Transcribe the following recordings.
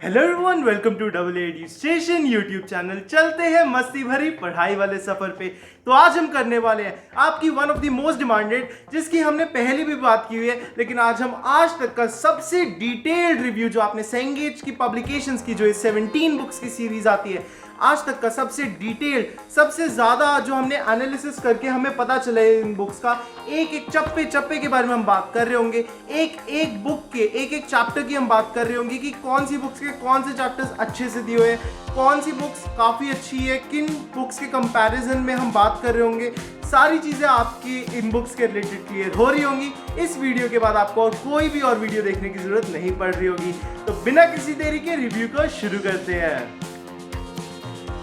Hello everyone, welcome to double AD station YouTube channel. चलते हैं मस्ती भरी पढ़ाई वाले सफर पे। तो आज हम करने वाले हैं आपकी one of the most demanded, जिसकी हमने पहले भी बात की हुई है, लेकिन आज हम आज तक का सबसे डिटेल्ड रिव्यू जो आपने सेंगेज की पब्लिकेशंस की जो इस 17 बुक्स की सीरीज आती है, आज तक का सबसे डिटेल्ड, सबसे ज्यादा जो हमने एनालिसिस करके हमें पता चला है इन बुक्स का, एक एक चप्पे चप्पे के बारे में हम बात कर रहे होंगे। एक एक बुक के एक एक चैप्टर की हम बात कर रहे होंगे कि कौन सी बुक्स के कौन से चैप्टर्स अच्छे से दिए हुए हैं, कौन सी बुक्स काफ़ी अच्छी है, किन बुक्स के कंपैरिजन में हम बात कर रहे होंगे। सारी चीज़ें आपकी इन बुक्स के रिलेटेड क्लियर हो रही होंगी। इस वीडियो के बाद आपको और कोई भी और वीडियो देखने की ज़रूरत नहीं पड़ रही होगी। तो बिना किसी देरी के रिव्यू को शुरू करते हैं।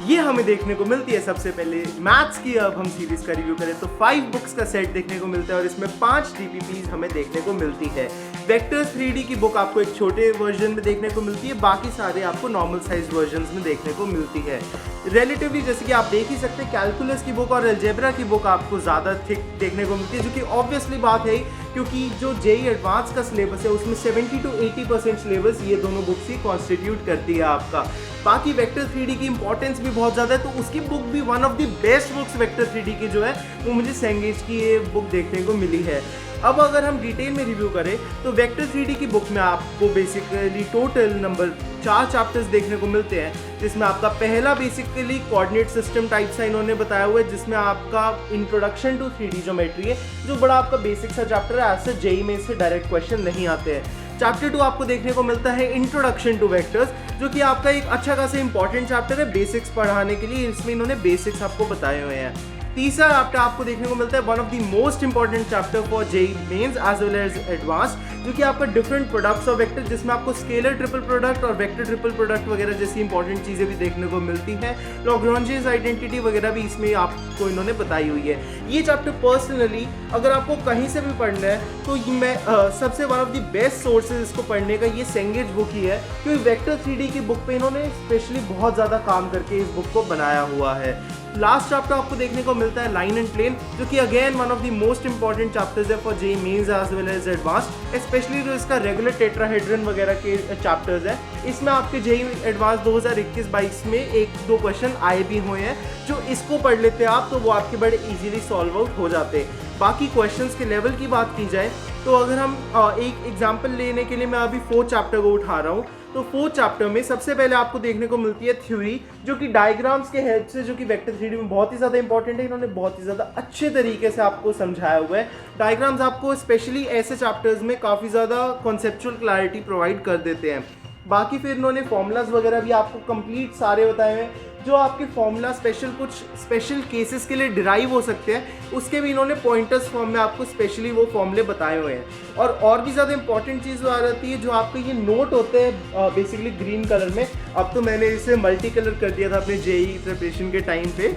ये हमें देखने को मिलती है सबसे पहले मैथ्स की। अब हम सीरीज का रिव्यू करें तो 5 बुक्स का सेट देखने को मिलता है और इसमें 5 डीपीपीज हमें देखने को मिलती है। वेक्टर्स 3D की बुक आपको एक छोटे वर्जन में देखने को मिलती है, बाकी सारे आपको नॉर्मल साइज वर्जन्स में देखने को मिलती है। रिलेटिवली जैसे कि आप देख ही सकते हैं, कैलकुलस की बुक और अलजेब्रा की बुक आपको ज़्यादा थिक देखने को मिलती है, जो कि ऑब्वियसली बात है क्योंकि जो जेई एडवांस का सिलेबस है उसमें 70 to 80% सिलेबस ये दोनों बुक्स ही कॉन्स्टिट्यूट करती है आपका। बाकी वेक्टर 3D की इंपॉर्टेंस भी बहुत ज़्यादा है, तो उसकी बुक भी one of the best books vector 3D की जो है वो मुझे सेंगेज की ये बुक देखने को मिली है। अब अगर हम डिटेल में रिव्यू करें तो वेक्टर 3D की बुक में आपको बेसिकली टोटल नंबर 4 चैप्टर्स देखने को मिलते हैं, जिसमें आपका पहला बेसिकली कोऑर्डिनेट सिस्टम टाइप सा इन्होंने बताया हुआ है, जिसमें आपका इंट्रोडक्शन टू 3D ज्योमेट्री है, जो बड़ा आपका बेसिक सा चैप्टर है। ऐसे जेई में इससे डायरेक्ट क्वेश्चन नहीं आते हैं। चैप्टर 2 आपको देखने को मिलता है इंट्रोडक्शन टू वेक्टर्स, जो कि आपका एक अच्छा खासा इंपॉर्टेंट चैप्टर है बेसिक्स पढ़ाने के लिए। इसमें इन्होंने बेसिक्स आपको बताए हुए हैं। तीसरा चैप्टर आपको देखने को मिलता है one of the most important chapter for JEE mains as well as advance, जो कि आपका डिफरेंट प्रोडक्ट्स ऑफ वेक्टर, जिसमें आपको स्केलर ट्रिपल प्रोडक्ट और वेक्टर ट्रिपल प्रोडक्ट वगैरह जैसी इंपॉर्टेंट चीज़ें भी देखने को मिलती है। लॉग्रांजियस आइडेंटिटी वगैरह भी इसमें आपको इन्होंने बताई हुई है। ये चैप्टर पर्सनली अगर आपको कहीं से भी पढ़ना है तो मैं सबसे one of the best sources इसको पढ़ने का ये सेंगेज बुक ही है, क्योंकि वेक्टर 3D की बुक पे इन्होंने स्पेशली बहुत ज़्यादा काम करके इस बुक को बनाया हुआ है। लास्ट चैप्टर आपको देखने को मिलता है लाइन एंड प्लेन, जो कि again one of the most important chapters है for JEE mains as well as advance, specially जो इसका रेगुलर टेट्राहेड्रन वगैरह के चैप्टर्स है। इसमें आपके जेई एडवांस 2021-22 में 1-2 क्वेश्चन आए भी हुए हैं, जो इसको पढ़ लेते हैं आप तो वो आपके बड़े इजीली सॉल्व आउट हो जाते हैं। बाकी क्वेश्चंस के लेवल की बात की जाए तो अगर हम एक एग्जांपल लेने के लिए मैं अभी 4th चैप्टर को उठा रहा हूँ, तो 4th चैप्टर में सबसे पहले आपको देखने को मिलती है थ्योरी, जो कि डायग्राम्स के हेल्प से, जो कि वेक्टर 3D में बहुत ही ज़्यादा इंपॉर्टेंट है। इन्होंने बहुत ही ज़्यादा अच्छे तरीके से आपको समझाया हुआ है। डायग्राम्स आपको स्पेशली ऐसे चैप्टर्स में काफ़ी ज़्यादा कॉन्सेप्चुअल क्लैरिटी प्रोवाइड कर देते हैं। बाकी फिर इन्होंने फॉर्मूलाज वगैरह भी आपको कंप्लीट सारे बताए हुए हैं, जो आपके फॉर्मूला कुछ स्पेशल केसेस के लिए डिराइव हो सकते हैं, उसके भी इन्होंने पॉइंटर्स फॉर्म में आपको स्पेशली वो फॉर्मूले बताए हुए हैं। और भी ज़्यादा इंपॉर्टेंट चीज़ आ जाती है, जो आपके ये नोट होते हैं बेसिकली ग्रीन कलर में। अब तो मैंने इसे मल्टी कलर कर दिया था अपने जेई प्रिपरेशन के टाइम पे।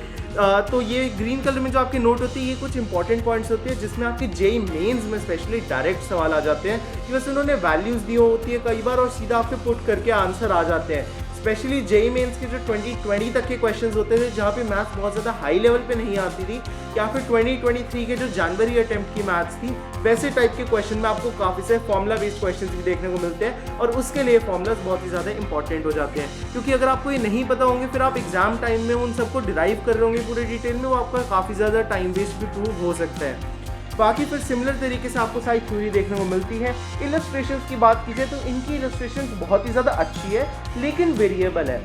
तो ये ग्रीन कलर में जो आपके नोट होती है, ये कुछ इंपॉर्टेंट पॉइंट्स होती है, जिसमें आपके जेई मेंस में स्पेशली डायरेक्ट सवाल आ जाते हैं, कि वैसे उन्होंने वैल्यूज़ दी होती है कई बार और सीधा आपके पुट करके आंसर आ जाते हैं। स्पेशली जेई मेंस के जो 2020 तक के क्वेश्चंस होते थे, जहाँ पे मैथ्स बहुत ज़्यादा हाई लेवल पे नहीं आती थी, या फिर 2023 के जो जनवरी अटेम्प्ट की मैथ्स थी, वैसे टाइप के क्वेश्चन में आपको काफ़ी से फॉर्मूला बेस्ड क्वेश्चंस भी देखने को मिलते हैं, और उसके लिए फॉर्मूलाज बहुत ही ज़्यादा इंपॉर्टेंट हो जाते हैं। क्योंकि अगर आपको ये नहीं पता होंगे, फिर आप एग्जाम टाइम में उन सबको डिराइव कर रहे होंगे पूरे डिटेल में, वो आपका काफ़ी ज़्यादा टाइम वेस्ट भी प्रूव हो सकता है। बाकी फिर सिमिलर तरीके से आपको सारी थ्योरी देखने को मिलती है। इलस्ट्रेशंस की बात की जाए तो इनकी इलस्ट्रेशंस बहुत ही ज़्यादा अच्छी है, लेकिन वेरिएबल है।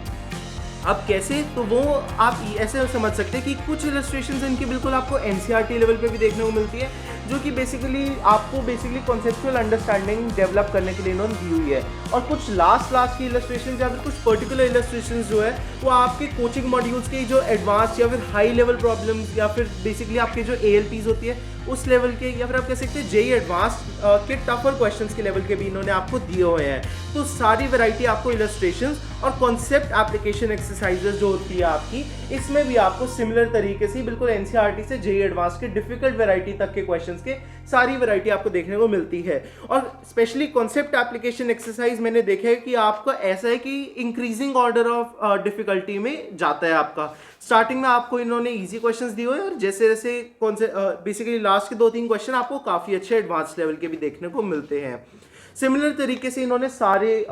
अब कैसे, तो वो आप ऐसे समझ सकते हैं कि कुछ इलस्ट्रेशंस इनकी बिल्कुल आपको एनसीईआरटी लेवल पे भी देखने को मिलती है, जो कि बेसिकली आपको कॉन्सेप्चुअल अंडरस्टैंडिंग डेवलप करने के लिए इन्होंने दी हुई है। और कुछ लास्ट की इलस्ट्रेशन या फिर कुछ पर्टिकुलर इलस्ट्रेशन जो है वो आपके कोचिंग मॉड्यूल्स के जो एडवांस या फिर हाई लेवल प्रॉब्लम्स, या फिर बेसिकली आपके जो एएलपीज होती है उस लेवल के, या फिर आप कह सकते हैं जेई एडवांस के टफर क्वेश्चंस के लेवल के भी इन्होंने आपको दिए हुए हैं। तो सारी वैरायटी आपको इलस्ट्रेशंस और कॉन्सेप्ट एप्लीकेशन एक्सरसाइजेज जो होती है आपकी, इसमें भी आपको सिमिलर तरीके से बिल्कुल एनसीईआरटी से जेई एडवांस के डिफिकल्ट वैरायटी तक के क्वेश्चंस के सारी वैरायटी आपको देखने को मिलती है। और स्पेशली कॉन्सेप्ट एप्लीकेशन एक्सरसाइज मैंने देखा है कि आपका ऐसा है कि इंक्रीजिंग ऑर्डर ऑफ डिफिकल्टी में जाता है आपका। स्टार्टिंग में आपको इन्होंने इजी क्वेश्चंस दिए हुए, और जैसे जैसे कौन से बेसिकली लास्ट के 2-3 क्वेश्चन आपको काफ़ी अच्छे एडवांस लेवल के भी देखने को मिलते हैं। सिमिलर तरीके से इन्होंने सारे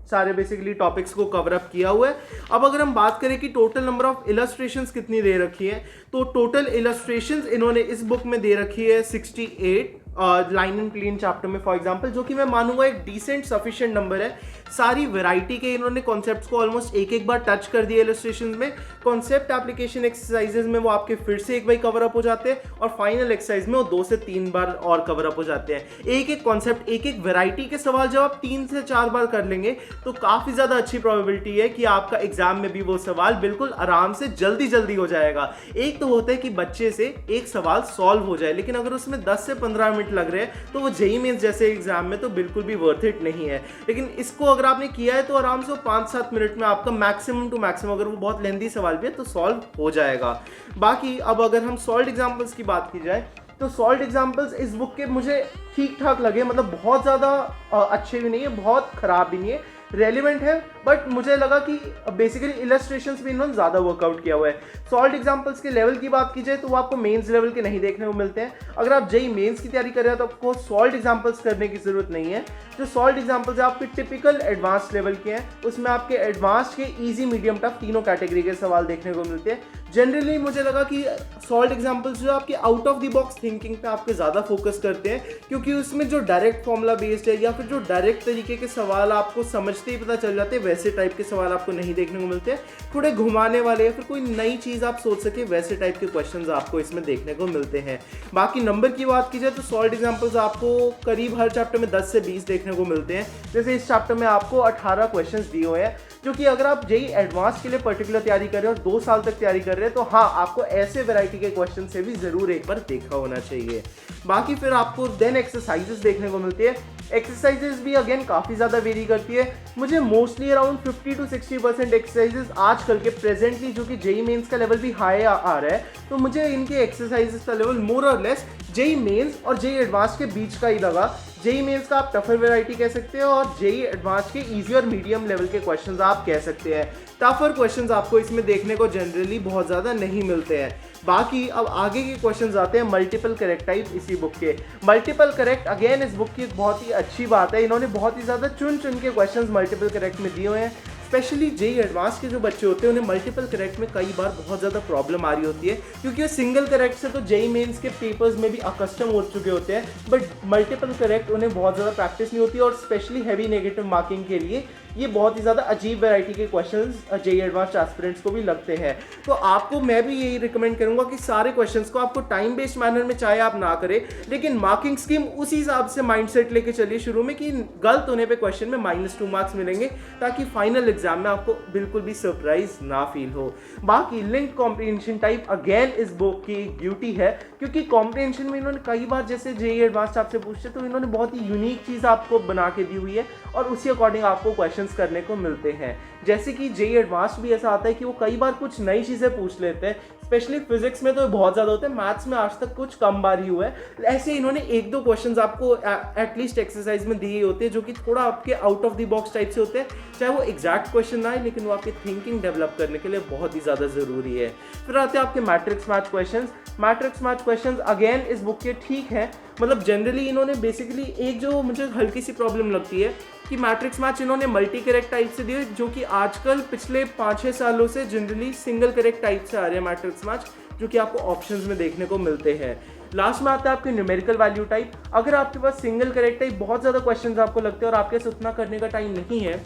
सारे बेसिकली टॉपिक्स को कवर अप किया हुआ है। अब अगर हम बात करें कि टोटल नंबर ऑफ इलस्ट्रेशंस कितनी दे रखी है, तो टोटल इलस्ट्रेशंस इन्होंने इस बुक में दे रखी है 68 लाइन एंड प्लेन चैप्टर में फॉर एग्जांपल, जो कि मैं मानूंगा एक डिसेंट सफिशिएंट नंबर है। सारी वैरायटी के इन्होंने कॉन्सेप्ट्स को ऑलमोस्ट एक बार टच कर दिया इलस्ट्रेशन में। कॉन्सेप्ट एप्लीकेशन एक्सरसाइजेज में वो आपके फिर से एक बार कवर अप हो जाते हैं और फाइनल एक्सरसाइज में वो 2 से 3 बार और कवर अप हो जाते हैं। एक कॉन्सेप्ट एक वैरायटी के सवाल जब आप 3 से 4 बार कर लेंगे तो काफ़ी ज़्यादा अच्छी प्रोबेबिलिटी है कि आपका एग्जाम में भी वो सवाल बिल्कुल आराम से जल्दी हो जाएगा। एक तो होता है कि बच्चे से एक सवाल सॉल्व हो जाए, लेकिन अगर उसमें 10 से 15 मिनट लग रहे हैं तो वो जेईई मेंस जैसे एग्जाम में तो बिल्कुल भी वर्थ इट नहीं है। लेकिन इसको अगर आपने किया है तो आराम से 5-7 मिनट में आपका मैक्सिमम टू मैक्सिमम, अगर वो बहुत लेंथी सवाल भी है तो सॉल्व हो जाएगा। बाकी अब अगर हम सॉल्व्ड एग्जाम्पल्स की बात की जाए तो सॉल्व्ड एग्जाम्पल्स इस बुक के मुझे ठीक ठाक लगे, मतलब बहुत ज़्यादा अच्छे भी नहीं है, बहुत ख़राब भी नहीं है, रेलिवेंट है, बट मुझे लगा कि बेसिकली इलस्ट्रेशंस भी इन्होंने ज़्यादा वर्कआउट किया हुआ है। सॉल्व्ड एग्जाम्पल्स के लेवल की बात की जाए तो वो आपको मेंस लेवल के नहीं देखने को मिलते हैं। अगर आप जेईई मेंस की तैयारी कर रहे हैं तो आपको सॉल्व्ड एग्जाम्पल्स करने की ज़रूरत नहीं है। जो सॉल्व्ड एग्जाम्पल्स है आपके टिपिकल एडवांस लेवल के हैं, उसमें आपके एडवांस के ईजी मीडियम टफ तीनों कैटेगरी के सवाल देखने को मिलते हैं। जनरली मुझे लगा कि सॉल्व्ड एग्जाम्पल्स जो आपके out of the box thinking पे आपके ज़्यादा फोकस करते हैं, क्योंकि उसमें जो डायरेक्ट फॉर्मूला बेस्ड है या फिर जो डायरेक्ट तरीके के सवाल आपको समझते ही पता चल जाते हैं वैसे टाइप के सवाल आपको नहीं देखने को मिलते हैं। थोड़े घुमाने वाले या फिर कोई नई चीज़ आप सोच सके वैसे टाइप के क्वेश्चंस आपको इसमें देखने को मिलते हैं। बाकी नंबर की बात की जाए तो सॉल्व्ड एग्जाम्पल्स आपको करीब हर चैप्टर में 10 से 20 देखने को मिलते हैं। जैसे इस चैप्टर में आपको 18 क्वेश्चन दिए हुए हैं, जो कि अगर आप जेईई एडवांस के लिए पर्टिकुलर तैयारी कर रहे हैं और 2 साल तक तैयारी कर रहे हैं तो हाँ, आपको ऐसे वैरायटी के क्वेश्चन से भी जरूर एक बार देखा होना चाहिए। बाकी फिर आपको देन एक्सरसाइजेस देखने को मिलती है। एक्सरसाइजेस भी अगेन काफ़ी ज़्यादा वेरी करती है। मुझे मोस्टली अराउंड 50 to 60% एक्सरसाइजेस आजकल के प्रेजेंटली जो कि जेईई मेंस का लेवल भी हाई आ रहा है, तो मुझे इनके एक्सरसाइजेस का लेवल मोर और लेस जेईई मेंस और जेईई एडवांस के बीच का ही लगा। जेईई मेंस का आप टफर वैरायटी कह सकते हैं और जेईई एडवांस के इजी और मीडियम लेवल के क्वेश्चंस आप कह सकते हैं। टफर क्वेश्चंस आपको इसमें देखने को जनरली बहुत ज़्यादा नहीं मिलते हैं। बाकी अब आगे के क्वेश्चंस आते हैं मल्टीपल करेक्ट टाइप इसी बुक के। मल्टीपल करेक्ट अगेन इस बुक की एक बहुत ही अच्छी बात है, इन्होंने बहुत ही ज़्यादा चुन के क्वेश्चंस मल्टीपल करेक्ट में दिए हुए हैं। स्पेशली जेईई एडवांस के जो बच्चे होते हैं उन्हें मल्टीपल करेक्ट में कई बार बहुत ज़्यादा प्रॉब्लम आ रही होती है, क्योंकि वो सिंगल करेक्ट से तो जेईई मेंस के पेपर्स में भी अकस्टम हो चुके होते हैं, बट मल्टीपल करेक्ट उन्हें बहुत ज़्यादा प्रैक्टिस नहीं होती और स्पेशली हैवी नेगेटिव मार्किंग के लिए ये बहुत ही ज़्यादा अजीब वैरायटी के क्वेश्चंस जेईई एडवांस एस्पिरेंट्स को भी लगते हैं। तो आपको मैं भी यही रिकमेंड करूंगा कि सारे क्वेश्चंस को आपको टाइम बेस्ड मैनर में चाहे आप ना करें, लेकिन मार्किंग स्कीम उसी हिसाब से माइंडसेट लेके चलिए शुरू में कि गलत होने पे क्वेश्चन में -2 मार्क्स मिलेंगे, ताकि फाइनल एग्जाम में आपको बिल्कुल भी सरप्राइज ना फील हो। बाकी लिंक्ड कॉम्प्रिहेंशन टाइप अगेन इस बुक की ब्यूटी है, क्योंकि कॉम्प्रिहेंशन में इन्होंने कई बार जैसे जेईई एडवांस आपसे पूछते तो इन्होंने बहुत ही यूनिक चीज़ आपको बना के दी हुई है और उसी अकॉर्डिंग आपको क्वेश्चन करने को मिलते हैं। जैसे कि जेईई एडवांस भी ऐसा आता है कि वो कई बार कुछ नई चीज़ें पूछ लेते हैं, स्पेशली फिजिक्स में तो बहुत ज़्यादा होते हैं, मैथ्स में आज तक कुछ कम बार ही हुआ है। ऐसे इन्होंने 1-2 क्वेश्चंस आपको एटलीस्ट एक्सरसाइज में दिए होते हैं जो कि थोड़ा आपके out of the box type से होते हैं, चाहे वो एग्जैक्ट क्वेश्चन ना आए, लेकिन वो आपकी थिंकिंग डेवलप करने के लिए बहुत ही ज़्यादा ज़रूरी है। फिर आते हैं आपके matrix match question. Matrix match question again इस बुक के ठीक है, मतलब जनरली इन्होंने बेसिकली एक जो मुझे हल्की सी प्रॉब्लम लगती है कि मैट्रिक्स मैच इन्होंने मल्टी करेक्ट टाइप से दिए, जो कि आजकल पिछले 5-6 सालों से जनरली सिंगल करेक्ट टाइप से आ रहे हैं मैट्रिक्स मैच, जो कि आपको ऑप्शंस में देखने को मिलते हैं। लास्ट में आता है आपके न्यूमेरिकल वैल्यू टाइप। अगर आपके पास सिंगल करेक्ट टाइप बहुत ज़्यादा क्वेश्चंस आपको लगते हैं और आपके पास उतना करने का टाइम नहीं है,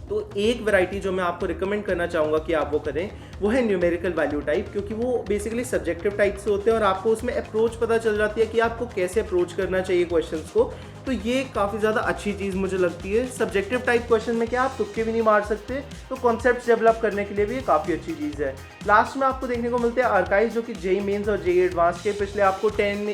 तो एक वैरायटी जो मैं आपको रिकमेंड करना चाहूँगा कि आप वो करें वो है न्यूमेरिकल वैल्यू टाइप, क्योंकि वो बेसिकली सब्जेक्टिव टाइप से होते हैं और आपको उसमें अप्रोच पता चल जाती है कि आपको कैसे अप्रोच करना चाहिए क्वेश्चंस को। तो ये काफ़ी ज़्यादा अच्छी चीज़ मुझे लगती है। सब्जेक्टिव टाइप क्वेश्चन में क्या आप तुक्के भी नहीं मार सकते, तो कॉन्सेप्ट्स डेवलप करने के लिए भी ये काफ़ी अच्छी चीज़ है। लास्ट में आपको देखने को मिलते हैं आर्काइव, जो कि जेईई मेंस और जेईई एडवांस के पिछले आपको 10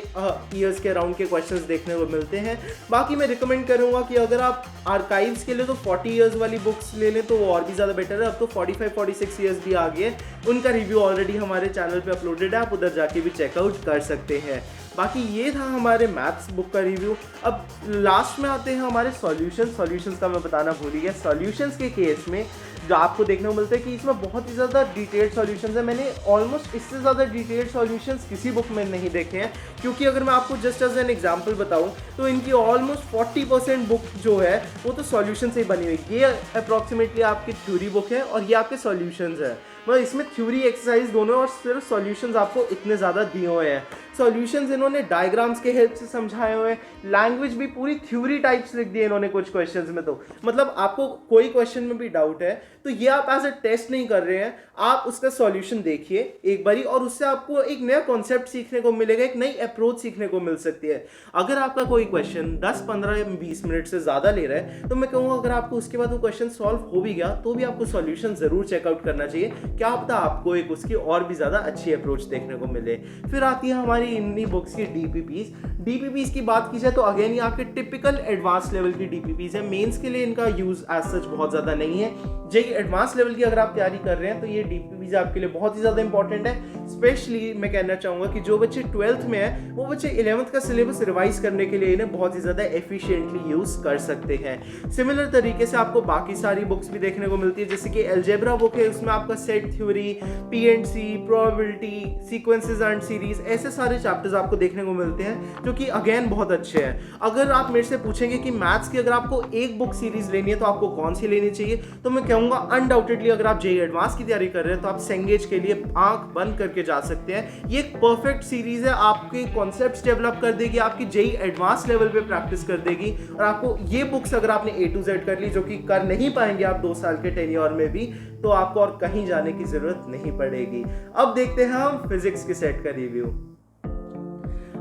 ईयर्स के अराउंड के क्वेश्चंस देखने को मिलते हैं। बाकी मैं रिकमेंड करूँगा कि अगर आप आर्काइव्स के लिए तो 40 ईयर्स वाली बुक्स ले लें तो वो और भी ज़्यादा बेटर है। अब तो 45-46 ईयर्स भी आ गए हैं, उनका रिव्यू ऑलरेडी हमारे चैनल पे अपलोडेड है, आप उधर जाके भी चेकआउट कर सकते हैं। बाकी ये था हमारे मैथ्स बुक का रिव्यू। अब लास्ट में आते हैं हमारे सॉल्यूशंस का मैं बताना भूल गया। सॉल्यूशंस के केस में जो आपको देखने को मिलता है कि इसमें बहुत ही ज़्यादा डिटेल्ड सॉल्यूशंस है। मैंने ऑलमोस्ट इससे ज़्यादा डिटेल्ड सॉल्यूशंस किसी बुक में नहीं देखे हैं, क्योंकि अगर मैं आपको जस्ट एज एन एग्जांपल बताऊं तो इनकी ऑलमोस्ट 40% बुक जो है वो तो सॉल्यूशन से ही बनी हुई। ये अप्रॉक्सीमेटली आपकी थ्योरी बुक है और ये आपके सॉल्यूशंस है, मतलब इसमें थ्योरी एक्सरसाइज दोनों और सिर्फ सॉल्यूशंस आपको इतने ज़्यादा दिए हुए हैं। सॉल्यूशंस इन्होंने डायग्राम्स के हेल्प से समझाए हुए हैं, लैंग्वेज भी पूरी थ्योरी टाइप्स लिख दी है इन्होंने कुछ क्वेश्चंस में। तो मतलब आपको कोई क्वेश्चन में भी डाउट है तो ये आप एज अ टेस्ट नहीं कर रहे हैं, आप उसका सॉल्यूशन देखिए एक बारी और उससे आपको एक नया कॉन्सेप्ट सीखने को मिलेगा, एक नई अप्रोच सीखने को मिल सकती है। अगर आपका कोई क्वेश्चन 10, 15 या 20 मिनट से ज़्यादा ले रहा है तो मैं कहूँगा अगर आपको उसके बाद वो क्वेश्चन सॉल्व हो भी गया तो भी आपको सॉल्यूशन ज़रूर चेकआउट करना चाहिए, क्या पता आपको एक उसकी और भी ज़्यादा अच्छी अप्रोच देखने को मिले। फिर आती है हमारी इन्हीं बुक्स की डीपीपीज की बात की जाए तो अगेन ये आपके टिपिकल एडवांस लेवल की डीपीपीज है। मेंस के लिए इनका यूज एज सच बहुत ज़्यादा नहीं है। जेईई एडवांस लेवल की अगर आप तैयारी कर रहे हैं तो ये डीपीपीज आपके लिए बहुत ही ज़्यादा इंपॉर्टेंट है। स्पेशली मैं कहना चाहूँगा कि जो बच्चे 12th में है वो बच्चे 11th का सिलेबस रिवाइज करने के लिए इन्हें बहुत ही ज़्यादा एफिशिएंटली यूज़ कर सकते हैं। सिमिलर तरीके से आपको बाकी सारी बुक्स भी देखने को मिलती है, जैसे कि अलजेब्रा बुक है, उसमें आपका set theory, P and C, probability, sequences and series, ऐसे सारे चैप्टर्स आपको देखने को मिलते हैं जो कि अगेन बहुत अच्छे हैं। अगर आप मेरे से पूछेंगे कि मैथ्स की अगर आपको एक बुक सीरीज लेनी है तो आपको कौन सी लेनी चाहिए, तो मैं कहूँगा अनडाउटेडली अगर आप जेईई एडवांस की तैयारी कर रहे हैं तो आप सेंगेज के लिए आंख बंद करके जा सकते हैं। ये एक परफेक्ट सीरीज है, आपके कॉन्सेप्ट्स डेवलप कर देगी, आपकी जेईई एडवांस लेवल पे प्रैक्टिस कर देगी। और आपको ये बुक्स अगर आपने A to Z कर ली, जो कि कर नहीं पाएंगे आप 2 साल के टेन्योर में भी, तो आपको और कहीं जाने की जरूरत नहीं पड़ेगी। अब देखते हैं हम फिजिक्स के सेट का रिव्यू।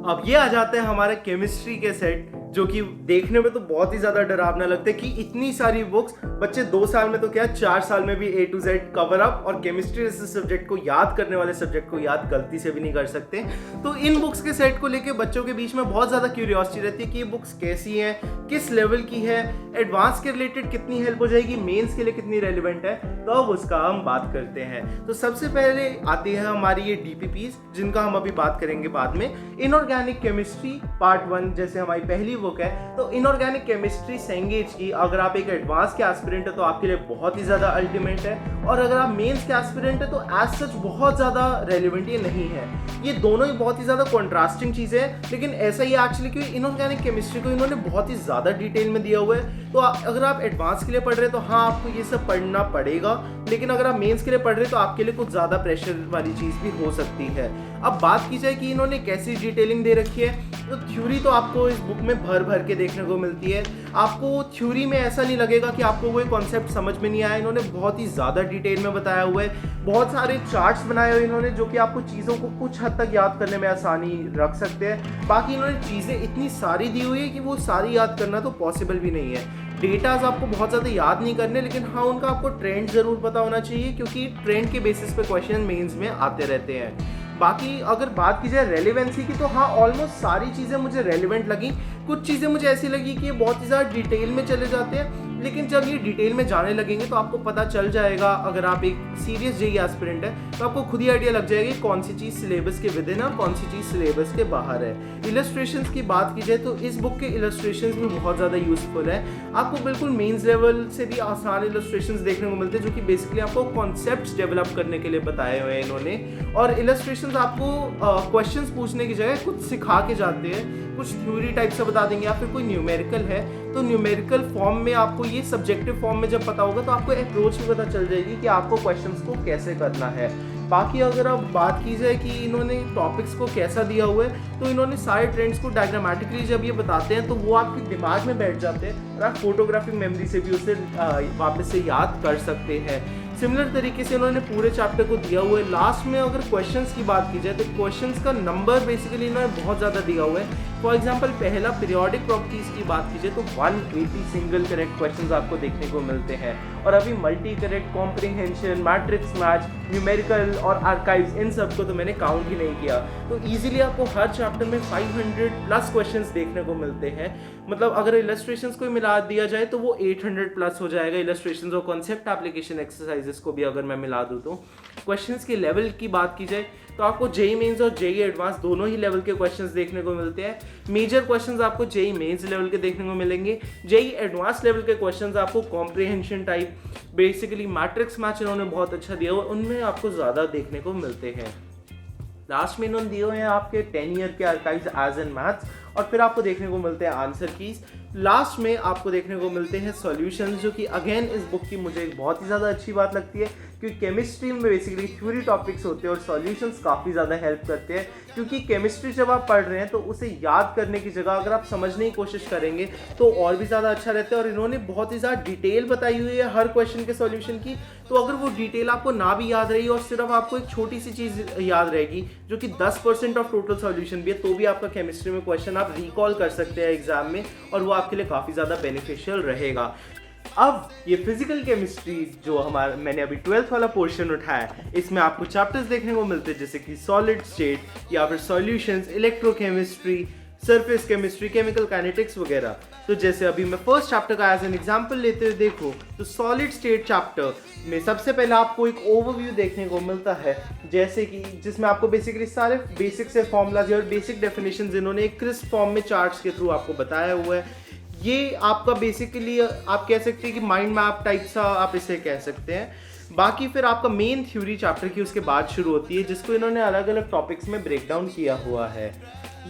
अब ये आ जाते हैं हमारे केमिस्ट्री के सेट, जो कि देखने में तो बहुत ही ज़्यादा डरावना लगता है कि इतनी सारी बुक्स बच्चे 2 साल में तो क्या 4 साल में भी A to Z cover up, और केमिस्ट्री जैसे सब्जेक्ट को याद करने वाले सब्जेक्ट को याद गलती से भी नहीं कर सकते। तो इन बुक्स के सेट को लेके बच्चों के बीच में बहुत ज़्यादा क्यूरियोसिटी रहती है कि ये बुक्स कैसी हैं, किस लेवल की है, एडवांस के रिलेटेड कितनी हेल्प हो जाएगी, मेंस के लिए कितनी रेलिवेंट है। तो अब उसका हम बात करते हैं। तो सबसे पहले आती है हमारी ये डीपीपीज, जिनका हम अभी बात करेंगे बाद में। इनऑर्गेनिक केमिस्ट्री पार्ट 1 जैसे हमारी पहली बुक है, तो इनऑर्गेनिक केमिस्ट्री सेंगेज की अगर आप एक एडवांस के एस्पिरेंट है तो आपके लिए बहुत ही ज़्यादा अल्टीमेट है, और अगर आप मेंस के एस्पिरेंट है तो एज सच बहुत ज़्यादा रेलिवेंट ये नहीं है। ये दोनों ही बहुत ही ज़्यादा कॉन्ट्रास्टिंग चीज़ें हैं, लेकिन ऐसा ही एक्चुअली क्योंकि इनऑर्गेनिक केमिस्ट्री को इन्होंने बहुत ही ज़्यादा डिटेल में दिया हुआ है। तो अगर आप एडवांस के लिए पढ़ रहे हैं तो हाँ आपको ये सब पढ़ना पड़ेगा, लेकिन अगर आप मेंस के लिए पढ़ रहे हैं तो आपके लिए कुछ ज़्यादा प्रेशर वाली चीज़ भी हो सकती है। अब बात की जाए कि इन्होंने कैसी डिटेलिंग दे रखी है, तो थ्योरी तो आपको इस बुक में भर भर के देखने को मिलती है। आपको थ्योरी में ऐसा नहीं लगेगा कि आपको कोई कॉन्सेप्ट समझ में नहीं आया, इन्होंने बहुत ही ज़्यादा डिटेल में बताया हुआ है। बहुत सारे चार्ट्स बनाए हुए इन्होंने जो कि आपको चीज़ों को कुछ हद तक याद करने में आसानी रख सकते हैं। बाकी इन्होंने चीज़ें इतनी सारी दी हुई है कि वो सारी याद करना तो पॉसिबल भी नहीं है। डेटाज आपको बहुत ज़्यादा याद नहीं करने, लेकिन हाँ उनका आपको ट्रेंड ज़रूर पता होना चाहिए, क्योंकि ट्रेंड के बेसिस पे क्वेश्चन मेंस में आते रहते हैं। बाकी अगर बात की जाए रेलिवेंसी की, तो हाँ ऑलमोस्ट सारी चीज़ें मुझे रेलिवेंट लगी। कुछ चीज़ें मुझे ऐसी लगी कि ये बहुत ही ज़्यादा डिटेल में चले जाते हैं, लेकिन जब ये डिटेल में जाने लगेंगे तो आपको पता चल जाएगा, अगर आप एक सीरियस जेईई एस्पिरेंट है तो आपको खुद ही आइडिया लग जाएगी कौन सी चीज़ सिलेबस के विद इन और कौन सी चीज़ सिलेबस के बाहर है। इलस्ट्रेशंस की बात की जाए तो इस बुक के इलस्ट्रेशंस भी बहुत ज़्यादा यूजफुल है। आपको बिल्कुल मेंस लेवल से भी आसान इलस्ट्रेशंस देखने को मिलते हैं, जो कि बेसिकली आपको कॉन्सेप्ट्स डेवलप करने के लिए बताए हुए हैं इन्होंने। और इलस्ट्रेशंस आपको क्वेश्चंस पूछने की जगह कुछ सिखा के जाते हैं, कुछ थ्योरी टाइप से बता देंगे, या फिर कोई न्यूमेरिकल है तो न्यूमेरिकल फॉर्म में आपको ये सब्जेक्टिव फॉर्म में जब पता होगा तो आपको अप्रोच भी पता चल जाएगी कि आपको क्वेश्चंस को कैसे करना है। बाकी अगर अब बात की जाए कि इन्होंने टॉपिक्स को कैसा दिया हुआ है, तो इन्होंने सारे ट्रेंड्स को डायग्रामेटिकली जब ये बताते हैं तो वो आपके दिमाग में बैठ जाते हैं और आप फोटोग्राफिक मेमोरी से भी उसे वापस से याद कर सकते हैं। सिमिलर तरीके से इन्होंने पूरे चैप्टर को दिया हुआ है। लास्ट में अगर क्वेश्चंस की बात की जाए तो क्वेश्चंस का नंबर बेसिकली इन्होंने बहुत ज़्यादा दिया हुआ है। फॉर एग्जांपल पहला पीरियोडिक प्रॉपर्टीज़ की बात की जाए तो 180 सिंगल करेक्ट क्वेश्चंस आपको देखने को मिलते हैं, और अभी multi correct, comprehension, matrix match, numerical और आर्काइव्स, इन सब को तो मैंने काउंट ही नहीं किया। तो ईजिली आपको हर चैप्टर में 500 प्लस क्वेश्चंस देखने को मिलते हैं। मतलब अगर इलस्ट्रेशंस को मिला दिया जाए तो वो 800 प्लस हो जाएगा। इलस्ट्रेशंस और कॉन्सेप्ट एप्लीकेशन एक्सरसाइजेस को भी अगर मैं मिला दूँ तो क्वेश्चंस के लेवल की बात की जाए तो आपको जेई मेंस और जेई एडवांस दोनों ही लेवल के क्वेश्चंस देखने को मिलते हैं। मेजर क्वेश्चंस आपको जेई मेंस लेवल के देखने को मिलेंगे। जेई एडवांस लेवल के क्वेश्चंस आपको comprehension type, basically matrix match इन्होंने बहुत अच्छा दिया और उनमें आपको ज़्यादा देखने को मिलते हैं। लास्ट में इन्होंने दिए हुए हैं आपके 10 ईयर के आर्काइव्स एज एन मैथ्स, और फिर आपको देखने को मिलते हैं आंसर कीज। लास्ट में आपको देखने को मिलते हैं सॉल्यूशंस, जो कि अगेन इस बुक की मुझे एक बहुत ही ज़्यादा अच्छी बात लगती है, क्योंकि केमिस्ट्री में बेसिकली थ्योरी टॉपिक्स होते हैं और सॉल्यूशंस काफ़ी ज़्यादा हेल्प करते हैं। क्योंकि केमिस्ट्री जब आप पढ़ रहे हैं तो उसे याद करने की जगह अगर आप समझने की कोशिश करेंगे तो और भी ज़्यादा अच्छा रहता है। और इन्होंने बहुत ही ज़्यादा डिटेल बताई हुई है हर क्वेश्चन के सॉल्यूशन की, तो अगर वो डिटेल आपको ना भी याद रही और सिर्फ आपको एक छोटी सी चीज़ याद रहेगी जो कि 10% ऑफ टोटल सॉल्यूशन भी है, तो भी आपका केमिस्ट्री में क्वेश्चन आप रिकॉल कर सकते हैं एग्जाम में, और वो आपके लिए काफ़ी ज़्यादा बेनिफिशियल रहेगा। अब ये फिजिकल केमिस्ट्री जो मैंने अभी 12th वाला पोर्शन उठाया, इसमें आपको चैप्टर्स देखने को मिलते हैं जैसे कि सॉलिड स्टेट या फिर solutions, electrochemistry, surface chemistry, chemical kinetics वगैरह। तो जैसे अभी मैं फर्स्ट चैप्टर का एज एन एग्जांपल लेते हुए देखो तो सॉलिड स्टेट चैप्टर में सबसे पहले आपको एक ओवरव्यू देखने को मिलता है, जैसे कि जिसमें आपको बेसिकली सारे बेसिक से फॉर्मूलाज और बेसिक डेफिनेशंस इन्होंने एक क्रिस्प फॉर्म में चार्ट्स के थ्रू आपको बताया हुआ है। ये आपका बेसिकली आप कह सकते हैं कि माइंड मैप टाइप सा आप इसे कह सकते हैं। बाकी फिर आपका मेन थ्योरी चैप्टर की उसके बाद शुरू होती है, जिसको इन्होंने अलग अलग टॉपिक्स में ब्रेक डाउन किया हुआ है।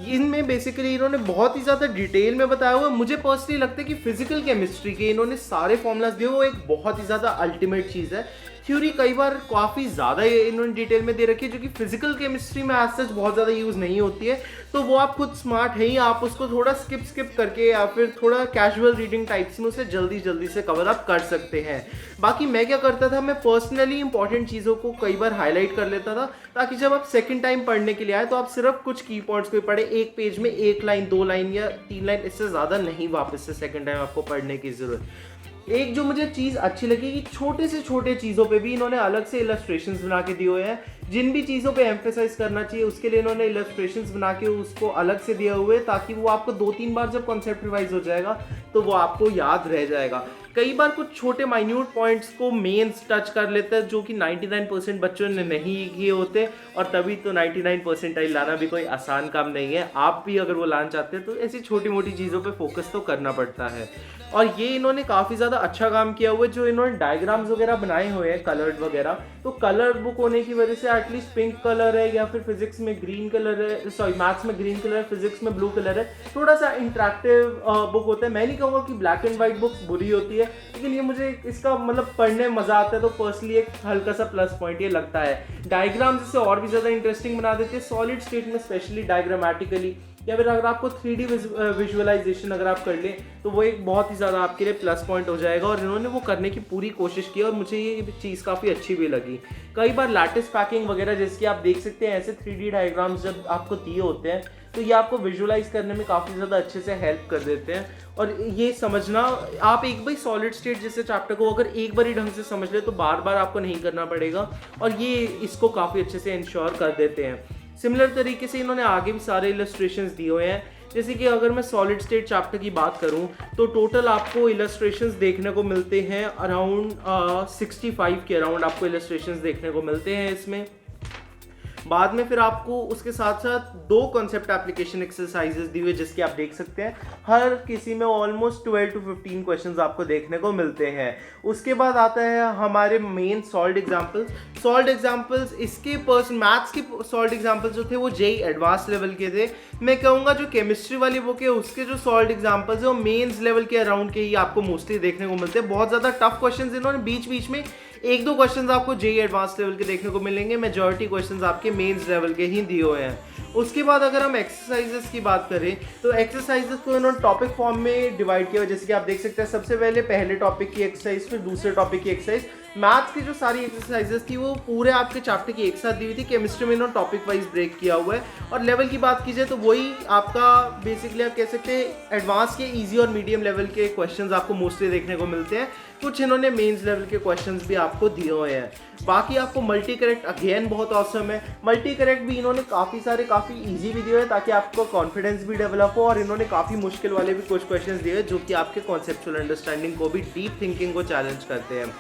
इनमें बेसिकली इन्होंने बहुत ही ज़्यादा डिटेल में बताया हुआ है। मुझे पर्सनली लगता है कि फिजिकल केमिस्ट्री के इन्होंने सारे फॉर्मूलाज दिए, वो एक बहुत ही ज़्यादा अल्टीमेट चीज़ है। थ्योरी कई बार काफ़ी ज़्यादा इन्होंने डिटेल में दे रखी है, जो कि फिजिकल केमिस्ट्री में आज सच बहुत ज़्यादा यूज़ नहीं होती है। तो वो आप खुद स्मार्ट है ही, आप उसको थोड़ा स्किप करके या फिर थोड़ा कैजुअल रीडिंग टाइप्स में उसे जल्दी से कवर अप कर सकते हैं। बाकी मैं क्या करता था, मैं पर्सनली इंपॉर्टेंट चीज़ों को कई बार हाईलाइट कर लेता था, ताकि जब आप सेकंड टाइम पढ़ने के लिए आए तो आप सिर्फ कुछ की पॉइंट्स को पढ़े, एक पेज में 1 लाइन 2 लाइन या 3 लाइन, इससे ज़्यादा नहीं वापस से सेकंड टाइम आपको पढ़ने की ज़रूरत। एक जो मुझे चीज़ अच्छी लगी कि छोटे से छोटे चीज़ों पे भी इन्होंने अलग से इलस्ट्रेशंस बना के दिए हुए हैं। जिन भी चीज़ों पे एम्फेसाइज करना चाहिए उसके लिए इन्होंने इलस्ट्रेशंस बना के उसको अलग से दिए हुए, ताकि वो आपको 2-3 बार जब कॉन्सेप्ट रिवाइज हो जाएगा तो वो आपको याद रह जाएगा। कई बार कुछ छोटे माइन्यूट पॉइंट्स को मेंस टच कर लेते हैं, जो कि 99% बच्चों ने नहीं किए होते, और तभी तो 99% लाना भी कोई आसान काम नहीं है। आप भी अगर वो लाना चाहते हैं तो ऐसी छोटी मोटी चीज़ों पे फोकस तो करना पड़ता है। और ये इन्होंने काफ़ी ज़्यादा अच्छा काम किया हुआ है, जो इन्होंने डायग्राम्स वगैरह बनाए हुए हैं कलर्ड वगैरह, तो कलर बुक होने की वजह से एटलीस्ट पिंक कलर है या फिर फिजिक्स में ग्रीन कलर है, सॉरी मैथ्स में ग्रीन कलर है, फिजिक्स में ब्लू कलर है, थोड़ा सा इंटरेक्टिव बुक होता है। मैं नहीं कहूँगा कि ब्लैक एंड वाइट बुक्स बुरी होती है, लेकिन ये मुझे इसका मतलब पढ़ने में मजा आता है, तो पर्सनली एक हल्का सा प्लस पॉइंट ये लगता है। डायग्राम्स इसे और भी ज़्यादा इंटरेस्टिंग बना देते हैं, सॉलिड स्टेट में स्पेशली डायग्रामेटिकली, या फिर अगर आपको 3D विजुअलाइजेशन अगर आप कर लें तो वो एक बहुत ही ज़्यादा आपके लिए प्लस पॉइंट हो जाएगा, और इन्होंने वो करने की पूरी कोशिश की और मुझे ये चीज़ काफ़ी अच्छी भी लगी। कई बार लैटिस पैकिंग वगैरह जिसकी आप देख सकते हैं, ऐसे 3D डायग्राम्स जब आपको दिए होते हैं तो ये आपको विजुअलाइज करने में काफ़ी ज़्यादा अच्छे से हेल्प कर देते हैं। और ये समझना, आप एक बार सॉलिड स्टेट जैसे चैप्टर को अगर एक बार ही ढंग से समझ ले तो बार बार आपको नहीं करना पड़ेगा, और ये इसको काफ़ी अच्छे से इंश्योर कर देते हैं। सिमिलर तरीके से इन्होंने आगे भी सारे इलस्ट्रेशंस दिए हुए हैं, जैसे कि अगर मैं सॉलिड स्टेट चैप्टर की बात करूं तो टोटल आपको इलस्ट्रेशंस देखने को मिलते हैं अराउंड 65 के अराउंड आपको इलस्ट्रेशंस देखने को मिलते हैं इसमें। बाद में फिर आपको उसके साथ साथ 2 कॉन्सेप्ट एप्लीकेशन एक्सरसाइजेस दी हुई, जिसके आप देख सकते हैं हर किसी में ऑलमोस्ट 12 to 15 क्वेश्चंस आपको देखने को मिलते हैं। उसके बाद आता है हमारे मेन सॉल्व्ड एग्जांपल्स। इसके मैथ्स के सॉल्व्ड एग्जांपल्स जो थे वो जेई एडवांस लेवल के थे। मैं कहूँगा जो केमिस्ट्री वाली बुक है उसके जो सॉल्व्ड एग्जांपल्स है वो मेंस लेवल के अराउंड के ही आपको मोस्टली देखने को मिलते हैं। बहुत ज़्यादा टफ क्वेश्चंस इन्होंने बीच में 1-2 क्वेश्चंस आपको जेई एडवांस लेवल के देखने को मिलेंगे, मेजॉरिटी क्वेश्चंस आपके मेंस लेवल के ही दिए हुए हैं। उसके बाद अगर हम एक्सरसाइजेस की बात करें तो एक्सरसाइजेस को इन्होंने टॉपिक फॉर्म में डिवाइड किया हुआ, जैसे कि आप देख सकते हैं सबसे पहले टॉपिक की एक्सरसाइज, फिर दूसरे टॉपिक की एक्सरसाइज। मैथ्स की जो सारी एक्सरसाइजेस थी वो पूरे आपके चैप्टर की एक साथ दी हुई थी। केमिस्ट्री में इन्होंने टॉपिक वाइज ब्रेक किया हुआ है। और लेवल की बात की जाए तो वही आपका बेसिकली आप कह सकते हैं एडवांस के इजी और मीडियम लेवल के क्वेश्चंस आपको मोस्टली देखने को मिलते हैं। कुछ इन्होंने मेंस लेवल के क्वेश्चंस भी आपको दिए हुए हैं। बाकी आपको मल्टी करेक्ट अगेन बहुत ऑसम है। मल्टी करेक्ट भी इन्होंने काफ़ी इजी भी दिए हैं ताकि आपको कॉन्फिडेंस भी डेवलप हो, और इन्होंने काफ़ी मुश्किल वाले भी कुछ क्वेश्चंस दिए हैं जो कि आपके कॉन्सेप्चुअल अंडरस्टैंडिंग को भी, डीप थिंकिंग को चैलेंज करते हैं।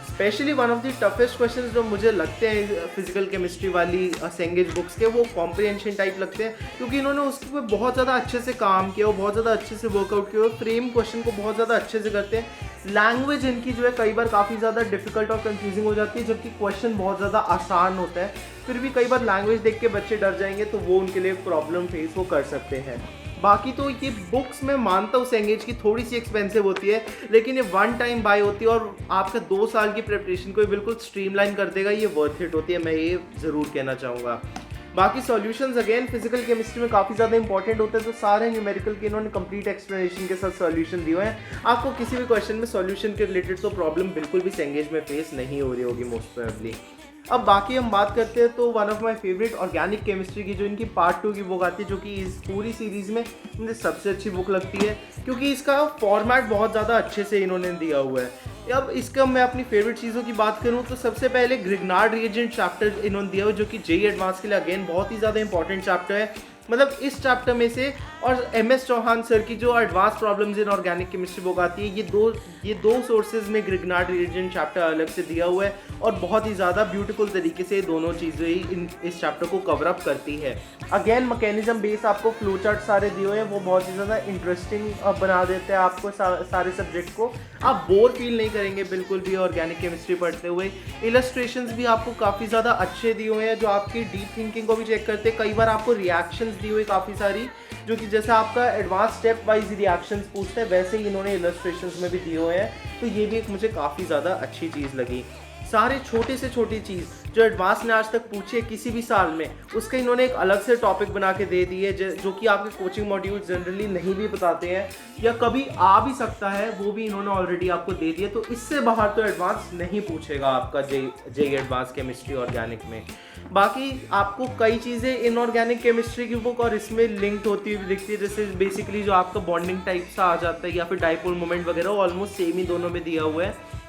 Specially one of the toughest question जो मुझे लगते हैं फिजिकल केमिस्ट्री वाली सेंगेज बुक्स के, वो कॉम्प्रिहेंशन टाइप लगते हैं, क्योंकि इन्होंने उसके ऊपर बहुत ज़्यादा अच्छे से काम किया, वो बहुत ज़्यादा अच्छे से वर्कआउट किया, फ्रेम क्वेश्चन को बहुत ज़्यादा अच्छे से करते हैं। लैंग्वेज इनकी जो है कई बार काफ़ी ज़्यादा डिफिकल्ट और कंफ्यूजिंग हो जाती है, जबकि क्वेश्चन बहुत ज़्यादा आसान होता है। फिर भी कई बार लैंग्वेज देख के बच्चे डर जाएंगे, तो वो उनके लिए प्रॉब्लम फेस वो कर सकते हैं। बाकी तो ये बुक्स मैं मानता हूँ सेंगेज की थोड़ी सी एक्सपेंसिव होती है, लेकिन ये वन टाइम बाय होती है और आपका 2 साल की प्रिपरेशन को बिल्कुल स्ट्रीमलाइन कर देगा। ये वर्थ इट होती है, मैं ये ज़रूर कहना चाहूँगा। बाकी सॉल्यूशंस अगेन फिजिकल केमिस्ट्री में काफ़ी ज़्यादा इंपॉर्टेंट होते हैं, तो सारे न्यूमेरिकल के इन्होंने कंप्लीट एक्सप्लेनेशन के साथ सॉल्यूशन दिए हुए हैं। आपको किसी भी क्वेश्चन में सॉल्यूशन के रिलेटेड तो प्रॉब्लम बिल्कुल भी सेंगेज में फेस नहीं हो रही होगी मोस्ट प्रोबेबली। अब बाकी हम बात करते हैं तो one of my favourite organic chemistry की जो इनकी पार्ट 2 की बुक आती है, जो कि इस पूरी सीरीज़ में मुझे सबसे अच्छी बुक लगती है, क्योंकि इसका फॉर्मेट बहुत ज़्यादा अच्छे से इन्होंने दिया हुआ है। अब इसका मैं अपनी फेवरेट चीज़ों की बात करूं तो सबसे पहले ग्रिग्नार्ड रिएजेंट चैप्टर इन्होंने दिया हुआ, जो कि जेईई एडवांस के लिए अगेन बहुत ही ज़्यादा इंपॉर्टेंट चैप्टर है। मतलब इस चैप्टर में से, और MS चौहान सर की जो advance problems in organic chemistry book आती है, ये दो सोर्सेज में ग्रिग्नार्ड रिएजेंट चैप्टर अलग से दिया हुआ है, और बहुत ही ज़्यादा ब्यूटीफुल तरीके से दोनों चीज़ें ही इस चैप्टर को कवर अप करती है। अगेन मैकेनिज्म बेस आपको फ्लो चार्ट सारे दिए हुए हैं, वो बहुत ही ज़्यादा इंटरेस्टिंग बना देते हैं आपको सारे सब्जेक्ट को। आप बोर फील नहीं करेंगे बिल्कुल भी ऑर्गेनिक केमिस्ट्री पढ़ते हुए। इलस्ट्रेशंस भी आपको काफ़ी ज़्यादा अच्छे दिए हुए हैं, जो आपकी डीप थिंकिंग को भी चेक करते हैं। कई बार आपको रिएक्शंस दी हुई काफ़ी सारी, जो कि जैसे आपका एडवांस स्टेप वाइज रिएक्शंस पूछते हैं, वैसे ही इन्होंने इलस्ट्रेशंस में भी दिए हुए हैं। तो ये भी एक मुझे काफ़ी ज़्यादा अच्छी चीज़ लगी। सारे छोटे से छोटी चीज़ जो एडवांस ने आज तक पूछी है किसी भी साल में, उसका इन्होंने एक अलग से टॉपिक बना के दे दी है, जो कि आपके कोचिंग मॉड्यूल जनरली नहीं भी बताते हैं या कभी आ भी सकता है, वो भी इन्होंने ऑलरेडी आपको दे दिया। तो इससे बाहर तो एडवांस नहीं पूछेगा आपका जेईई एडवांस केमिस्ट्री ऑर्गेनिक में। बाकी आपको कई चीज़ें इनऑर्गेनिक केमिस्ट्री की बुक और इसमें लिंक्ड होती हुई दिखती है, जैसे बेसिकली जो आपका बॉन्डिंग टाइप सा आ जाता है या फिर डाइपोल मोमेंट वगैरह, ऑलमोस्ट सेम ही दोनों में दिया हुआ है।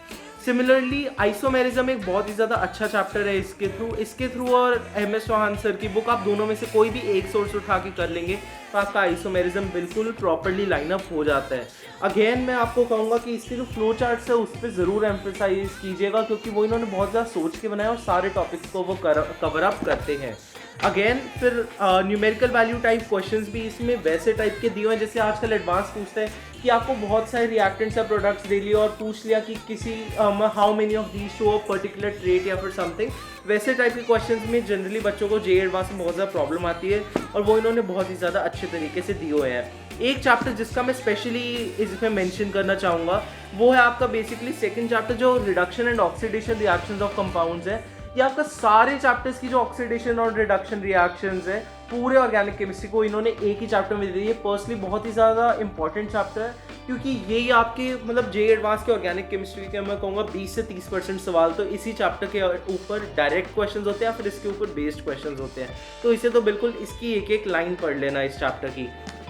सिमिलरली आइसोमेरिज्म एक बहुत ही ज़्यादा अच्छा चैप्टर है इसके थ्रू और MS चौहान सर की बुक, आप दोनों में से कोई भी एक सोर्स उठा के कर लेंगे तो आपका आइसोमेरिज्म बिल्कुल प्रॉपरली लाइनअप हो जाता है। अगेन मैं आपको कहूँगा कि इसके जो फ्लो चार्ट्स है उस पर ज़रूर एम्फेसाइज कीजिएगा, क्योंकि वो इन्होंने बहुत ज़्यादा सोच के बनाया और सारे टॉपिक्स को वो कवर अप करते हैं। अगेन फिर न्यूमेरिकल वैल्यू टाइप क्वेश्चंस भी इसमें वैसे टाइप के दिए हुए हैं, जैसे आजकल एडवांस पूछते हैं कि आपको बहुत सारे रिएक्टेंट्स या प्रोडक्ट्स दे लिए और पूछ लिया कि किसी how many of these show a particular trait या फिर समथिंग, वैसे टाइप के क्वेश्चंस में जनरली बच्चों को जेईई एडवांस में बहुत ज़्यादा प्रॉब्लम आती है, और वो इन्होंने बहुत ही ज़्यादा अच्छे तरीके से दिए हुए हैं। एक चैप्टर जिसका मैं स्पेशली इसमें मेंशन करना चाहूँगा वो है आपका बेसिकली सेकंड चैप्टर, जो reduction and oxidation reactions of compounds है। ये आपका सारे चैप्टर्स की जो ऑक्सीडेशन और रिडक्शन रिएक्शंस है पूरे ऑर्गेनिक केमिस्ट्री को इन्होंने एक ही चैप्टर में दे दी है। पर्सनली बहुत ही ज़्यादा इंपॉर्टेंट चैप्टर है, क्योंकि यही आपके मतलब जेईई एडवांस के ऑर्गेनिक केमिस्ट्री के मैं कहूँगा 20 से 30% सवाल तो इसी चैप्टर के ऊपर डायरेक्ट क्वेश्चंस होते हैं या फिर इसके ऊपर बेस्ड क्वेश्चंस होते हैं। तो इसे तो बिल्कुल इसकी एक एक लाइन पढ़ लेना इस चैप्टर की।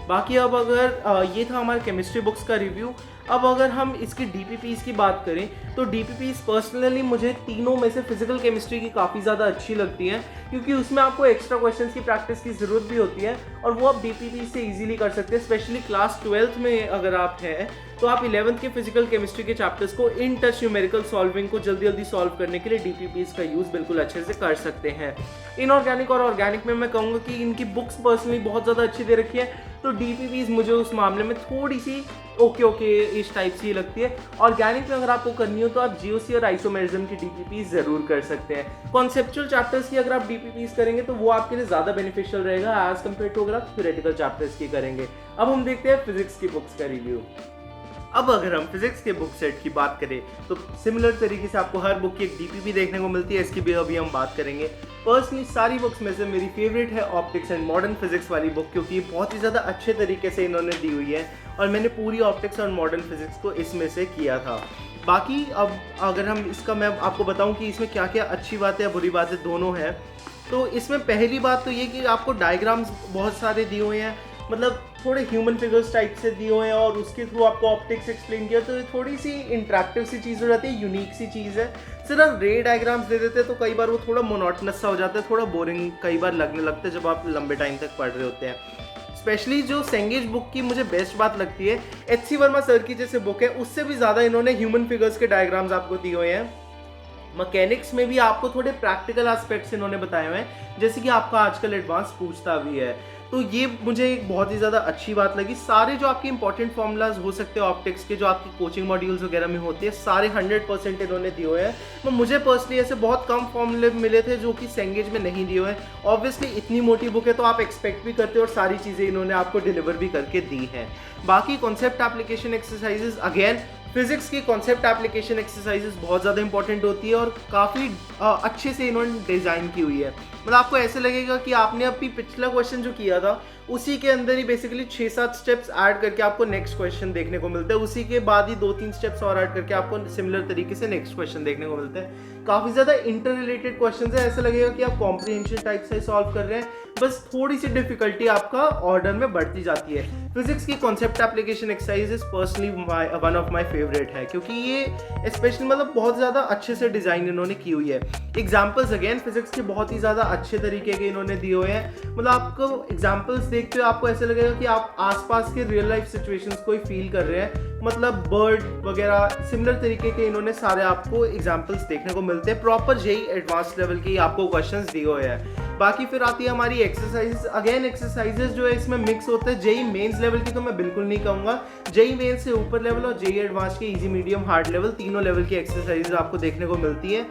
बाकी अब अगर ये था हमारे केमिस्ट्री बुक्स का रिव्यू। अब अगर हम इसकी DPPs की बात करें तो DPPs पर्सनली मुझे तीनों में से फिजिकल केमिस्ट्री की काफ़ी ज़्यादा अच्छी लगती हैं, क्योंकि उसमें आपको एक्स्ट्रा क्वेश्चंस की प्रैक्टिस की ज़रूरत भी होती है और वो आप DPP से इजीली कर सकते हैं। स्पेशली क्लास 12th में अगर आप हैं तो आप 11th के फिजिकल केमिस्ट्री के चैप्टर्स को इन टच न्यूमेरिकल सॉल्विंग को जल्दी जल्दी सॉल्व करने के लिए DPPs का यूज़ बिल्कुल अच्छे से कर सकते हैं। इनऑर्गेनिक और ऑर्गेनिक में मैं कहूँगा कि इनकी बुक्स पर्सनली बहुत ज़्यादा अच्छी दे रखी है, तो DPPs मुझे उस मामले में थोड़ी सी ओके इस टाइप से लगती है। ऑर्गेनिक में अगर आपको करनी हो तो आप GOC और आइसोमेरिज्म की DPPs ज़रूर कर सकते हैं। कॉन्सेप्चुअल चैप्टर्स की अगर आप DPPs करेंगे तो वो आपके लिए ज़्यादा बेनिफिशियल रहेगा एज कम्पेयर टू अगर आप थ्योरेटिकल चैप्टर्स की करेंगे। अब हम देखते हैं फिजिक्स की बुक्स का रिव्यू। अब अगर हम फिजिक्स के बुक सेट की बात करें तो सिमिलर तरीके से आपको हर बुक की एक DPP देखने को मिलती है, इसकी भी अभी हम बात करेंगे। पर्सनली सारी बुक्स में से मेरी फेवरेट है ऑप्टिक्स एंड मॉडर्न फिजिक्स वाली बुक, क्योंकि बहुत ही ज़्यादा अच्छे तरीके से इन्होंने दी हुई है और मैंने पूरी ऑप्टिक्स और मॉडर्न फिजिक्स को इसमें से किया था। बाकी अब अगर हम इसका मैं आपको बताऊं कि इसमें क्या क्या अच्छी बातें या बुरी बातें दोनों हैं, तो इसमें पहली बात तो ये कि आपको डायग्राम्स बहुत सारे दिए हुए हैं, मतलब थोड़े ह्यूमन फिगर्स टाइप से दिए हुए हैं और उसके थ्रू आपको ऑप्टिक्स एक्सप्लेन किया, तो ये थोड़ी सी इंटरेक्टिव सी चीज़ हो जाती है, यूनिक सी चीज़ है। सिर्फ रे डायग्राम्स दे देते हैं तो कई बार वो थोड़ा मोनोटनस सा हो जाता है, थोड़ा बोरिंग कई बार लगने लगता है जब आप लंबे टाइम तक पढ़ रहे होते हैं। स्पेशली जो सेंगेज बुक की मुझे बेस्ट बात लगती है, एच.सी. वर्मा सर की जैसे बुक है उससे भी ज़्यादा इन्होंने ह्यूमन फिगर्स के डायग्राम्स आपको दिए हुए हैं। मैकेनिक्स में भी आपको थोड़े प्रैक्टिकल एस्पेक्ट्स इन्होंने बताए हुए हैं, जैसे कि आपका आजकल एडवांस पूछता भी है, तो ये मुझे एक बहुत ही ज़्यादा अच्छी बात लगी। सारे जो आपके इंपॉर्टेंट फॉर्मूलाज हो सकते हैं ऑप्टिक्स के, जो आपकी कोचिंग मॉड्यूल्स वगैरह में होते हैं, सारे 100% इन्होंने दिए हुए हैं। तो मुझे पर्सनली ऐसे बहुत कम फॉर्मूले मिले थे जो कि सेंगेज में नहीं दिए हुए हैं। ऑब्वियसली इतनी मोटी बुक है तो आप एक्सपेक्ट भी करते हो और सारी चीज़ें इन्होंने आपको डिलीवर भी करके दी हैं। बाकी concept application exercises, again physics की कॉन्सेप्ट एप्लीकेशन एक्सरसाइजेज बहुत ज़्यादा इंपॉर्टेंट होती है और काफ़ी अच्छे से इन्होंने डिज़ाइन की हुई है। मतलब आपको ऐसे लगेगा कि आपने अभी पिछला क्वेश्चन जो किया था उसी के अंदर ही बेसिकली 6-7 स्टेप्स ऐड करके आपको नेक्स्ट क्वेश्चन देखने को मिलता है, उसी के बाद ही 2-3 स्टेप्स और ऐड करके आपको सिमिलर तरीके से नेक्स्ट क्वेश्चन देखने को मिलता है। काफ़ी ज़्यादा इंटर रिलेटेड क्वेश्चन है, ऐसा लगेगा कि आप कॉम्प्रिहेंशन टाइप से सॉल्व कर रहे हैं, बस थोड़ी सी डिफिकल्टी आपका ऑर्डर में बढ़ती जाती है। फिजिक्स की concept application exercise is personally one of my favourite है, क्योंकि ये स्पेशली मतलब बहुत ज़्यादा अच्छे से डिज़ाइन इन्होंने की हुई है। एग्जाम्पल्स अगेन फिजिक्स के बहुत ही ज़्यादा अच्छे तरीके के इन्होंने दिए हुए हैं, मतलब आपको एग्जाम्पल्स देखते हुए आपको ऐसे लगेगा कि आप आसपास के रियल लाइफ सिचुएशंस को ही फील कर रहे हैं, मतलब बर्ड वगैरह सिमिलर तरीके के इन्होंने सारे आपको एग्जाम्पल्स देखने को मिलते हैं। प्रॉपर जेई एडवांस लेवल के आपको क्वेश्चंस दिए हुए हैं। बाकी फिर आती है हमारी एक्सरसाइजेस, अगेन एक्सरसाइजेस जो है इसमें मिक्स होते हैं। जेई मेंस लेवल की तो मैं बिल्कुल नहीं कहूँगा, जेई मेंस से ऊपर लेवल और जेई एडवांस के इजी मीडियम हार्ड लेवल तीनों लेवल की एक्सरसाइजेस आपको देखने को मिलती है।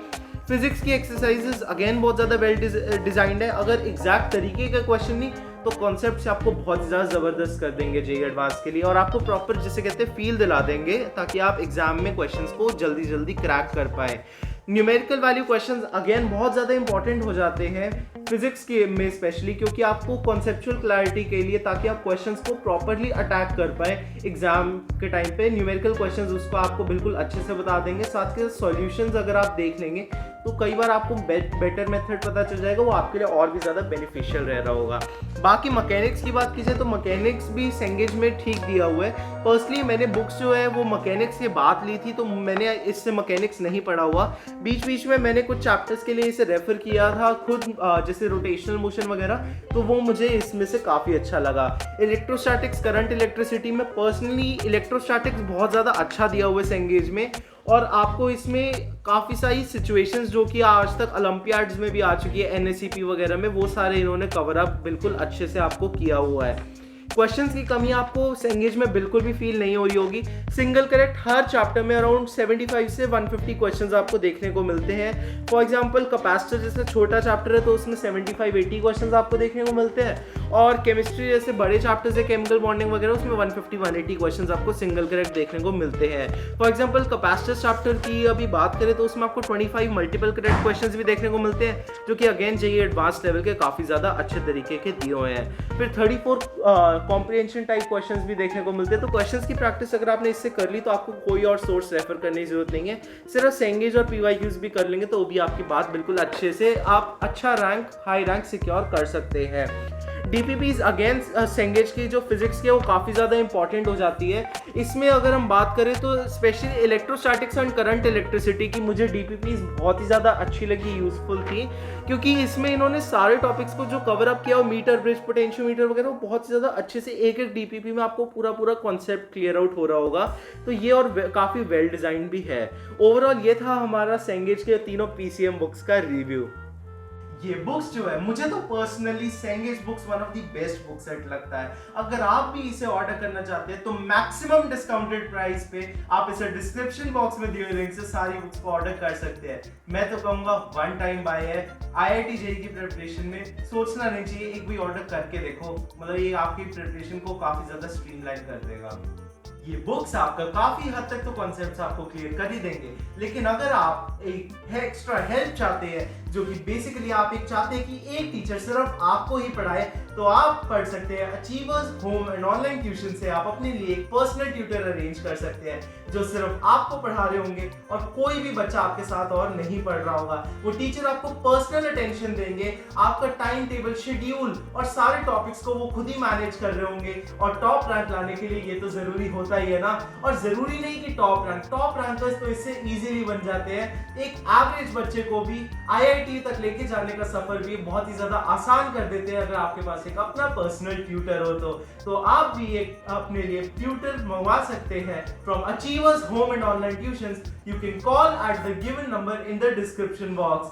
फिजिक्स की एक्सरसाइजेस अगेन बहुत ज़्यादा वेल डिजाइंड है, अगर एग्जैक्ट तरीके का क्वेश्चन नहीं तो कॉन्सेप्ट से आपको बहुत ज़्यादा ज़बरदस्त कर देंगे जेई एडवांस के लिए, और आपको प्रॉपर जिसे कहते हैं फील दिला देंगे ताकि आप एग्जाम में क्वेश्चंस को जल्दी जल्दी क्रैक कर पाए। न्यूमेरिकल वैल्यू क्वेश्चंस अगेन बहुत ज़्यादा इंपॉर्टेंट हो जाते हैं फिजिक्स के में स्पेशली, क्योंकि आपको कॉन्सेप्चुअल क्लैरिटी के लिए, ताकि आप क्वेश्चंस को प्रॉपरली अटैक कर पाए एग्जाम के टाइम पे, न्यूमेरिकल क्वेश्चंस उसको आपको बिल्कुल अच्छे से बता देंगे। साथ के सॉल्यूशंस अगर आप देख लेंगे तो कई बार आपको बेटर मेथड पता चल जाएगा, वो आपके लिए और भी ज़्यादा बेनिफिशियल रह रहा होगा। बाकी मैकेनिक्स की बात कीजिए तो मैकेनिक्स भी सेंगेज में ठीक दिया हुआ है। पर्सनली मैंने बुक्स जो है वो मैकेनिक्स की बात ली थी, तो मैंने इससे मैकेनिक्स नहीं पढ़ा हुआ, बीच बीच में मैंने कुछ चैप्टर्स के लिए इसे रेफर किया था खुद, जैसे रोटेशनल मोशन वगैरह, तो वो मुझे इसमें से काफ़ी अच्छा लगा। इलेक्ट्रोस्टैटिक्स, करंट इलेक्ट्रिसिटी में पर्सनली इलेक्ट्रोस्टैटिक्स बहुत ज़्यादा अच्छा दिया हुआ है सेंगेज में, और आपको इसमें काफ़ी सारी सिचुएशंस जो कि आज तक ओलंपियाड्स में भी आ चुकी है, एनएसईपी वगैरह में, वो सारे इन्होंने कवर अप बिल्कुल अच्छे से आपको किया हुआ है। क्वेश्चंस की कमी आपको सेंगेज में बिल्कुल भी फील नहीं हो रही होगी। सिंगल करेक्ट हर चैप्टर में अराउंड 75 से 150 क्वेश्चंस आपको देखने को मिलते हैं। फॉर एग्जांपल कैपेसिटर जैसे छोटा चैप्टर है तो उसमें 75-80 क्वेश्चंस आपको देखने को मिलते हैं, और केमिस्ट्री जैसे बड़े चैप्टर्स है केमिकल बॉन्डिंग वगैरह, उसमें 150-180 क्वेश्चंस आपको सिंगल करेक्ट देखने को मिलते हैं। फॉर एग्जाम्पल कैपेसिटर चैप्टर की अभी बात करें तो उसमें आपको 25 मल्टीपल करेक्ट क्वेश्चंस भी देखने को मिलते हैं, जो कि अगेन जेईई एडवांस लेवल के काफ़ी ज़्यादा अच्छे तरीके के दिए हुए हैं। फिर 34 कॉम्प्रिहेंशन टाइप क्वेश्चंस भी देखने को मिलते हैं। तो क्वेश्चंस की प्रैक्टिस अगर आपने इससे कर ली तो आपको कोई और सोर्स रेफर करने की जरूरत नहीं है, सिर्फ सेंगेज और पीवाईक्यूज भी कर लेंगे तो भी आपकी बात बिल्कुल अच्छे से आप अच्छा रैंक, हाई रैंक सिक्योर कर सकते हैं। डीपीपीज अगेन सेंगेज की जो फिजिक्स की है वो काफ़ी ज़्यादा इंपॉर्टेंट हो जाती है। इसमें अगर हम बात करें तो specially electrostatics and current electricity की मुझे डीपीपीज बहुत ही ज़्यादा अच्छी लगी, यूजफुल थी, क्योंकि इसमें इन्होंने सारे टॉपिक्स को जो कवर अप किया, और मीटर ब्रिज, पोटेंशियोमीटर वगैरह, वो बहुत ज़्यादा अच्छे से एक एक डीपीपी में आपको पूरा कॉन्सेप्ट क्लियर आउट हो रहा होगा, तो ये और काफ़ी वेल डिजाइन भी है। ओवरऑल ये था हमारा सेंगेज के तीनों पीसीएम बुक्स का रिव्यू। ये बुक्स जो है मुझे तो personally Cengage books one of the best book set लगता है। अगर आप भी इसे ऑर्डर करना चाहते हैं तो मैक्सिमम डिस्काउंटेड प्राइस पे आप इसे डिस्क्रिप्शन बॉक्स में दिए हुए लिंक से सारी बुक्स को ऑर्डर कर सकते हैं। मैं तो कहूंगा वन टाइम बाय है। आईआईटी जेईई की प्रिपरेशन में सोचना नहीं चाहिए, एक भी ऑर्डर करके देखो, मतलब ये आपकी प्रिपरेशन को काफी ज्यादा स्ट्रीमलाइन कर देगा। ये बुक्स आपका काफी हद तक तो कॉन्सेप्ट्स आपको क्लियर कर ही देंगे, लेकिन अगर आप एक एक्स्ट्रा हेल्प चाहते हैं, जो कि बेसिकली आप एक चाहते हैं कि एक टीचर सिर्फ आपको ही पढ़ाए, तो आप पढ़ सकते हैं achievers home and online tuition से। आप अपने लिए एक पर्सनल ट्यूटर अरेंज कर सकते हैं जो सिर्फ आपको पढ़ा रहे होंगे और कोई भी बच्चा आपके साथ और नहीं पढ़ रहा होगा। वो टीचर आपको पर्सनल अटेंशन देंगे, आपका टाइम टेबल, शेड्यूल और सारे टॉपिक्स को वो खुद ही मैनेज कर रहे होंगे। और टॉप रैंक लाने के लिए ये तो जरूरी होता ही है ना। और जरूरी नहीं कि टॉप रैंकर्स तो इससे इजीली बन जाते हैं। एक एवरेज बच्चे को भी आईआईटी तक लेके जाने का सफर भी बहुत ही ज्यादा आसान कर देते हैं अगर आपके पास एक अपना पर्सनल ट्यूटर हो तो आप भी एक अपने लिए ट्यूटर मंगवा सकते हैं from achievers home and online tuitions. You can call at the given number in the description box.